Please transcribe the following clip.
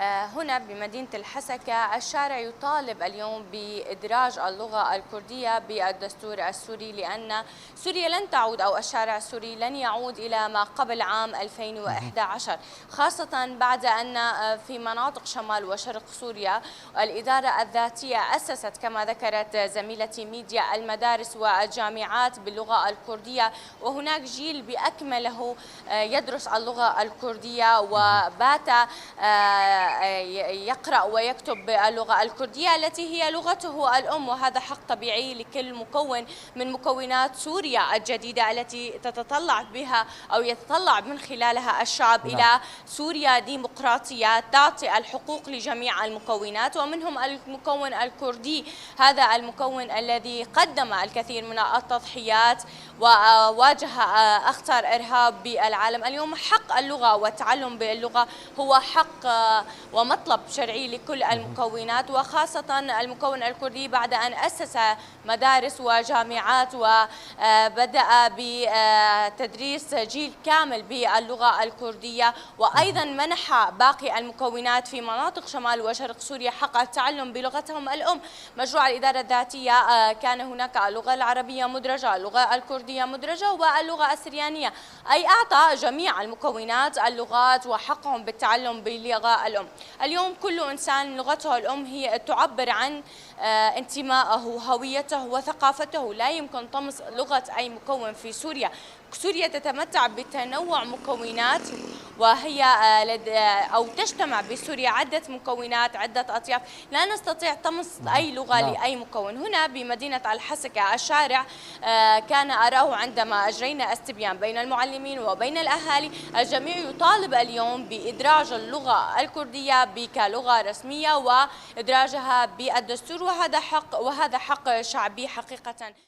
هنا بمدينة الحسكة الشارع يطالب اليوم بإدراج اللغة الكردية بالدستور السوري، لأن سوريا لن تعود أو الشارع السوري لن يعود إلى ما قبل عام 2011، خاصة بعد أن في مناطق شمال وشرق سوريا الإدارة الذاتية أسست كما ذكرت زميلتي ميديا المدارس والجامعات باللغة الكردية، وهناك جيل بأكمله يدرس اللغة الكردية وبات يقرأ ويكتب باللغة الكردية التي هي لغته الأم، وهذا حق طبيعي لكل مكون من مكونات سوريا الجديدة التي تتطلع بها أو يتطلع من خلالها الشعب إلى سوريا ديمقراطية تعطي الحقوق لجميع المكونات، ومنهم المكون الكردي، هذا المكون الذي قدم الكثير من التضحيات وواجه أخطر إرهاب بالعالم. اليوم حق اللغة والتعلم باللغة هو حق ومطلب شرعي لكل المكونات، وخاصة المكون الكردي بعد أن أسس مدارس وجامعات وبدأ بتدريس جيل كامل باللغة الكردية، وأيضا منح باقي المكونات في مناطق شمال وشرق سوريا حق التعلم بلغتهم الأم. مشروع الإدارة الذاتية كان هناك اللغة العربية مدرجة، اللغة الكردية مدرجة، واللغة السريانية، أي أعطى جميع المكونات اللغات وحقهم بالتعلم باللغة الأم. اليوم كل إنسان لغته الأم هي تعبر عن انتمائه وهويته وثقافته، لا يمكن طمس لغة أي مكون في سوريا. سوريا تتمتع بتنوع مكونات، وهي أو تجتمع بسوريا عدة مكونات عدة أطياف، لا نستطيع طمس أي لغة لأي مكون. هنا بمدينة الحسكة الشارع كان أراه عندما أجرينا استبيان بين المعلمين وبين الأهالي، الجميع يطالب اليوم بإدراج اللغة الكردية كلغة رسمية وإدراجها بالدستور، وهذا حق شعبي حقيقة.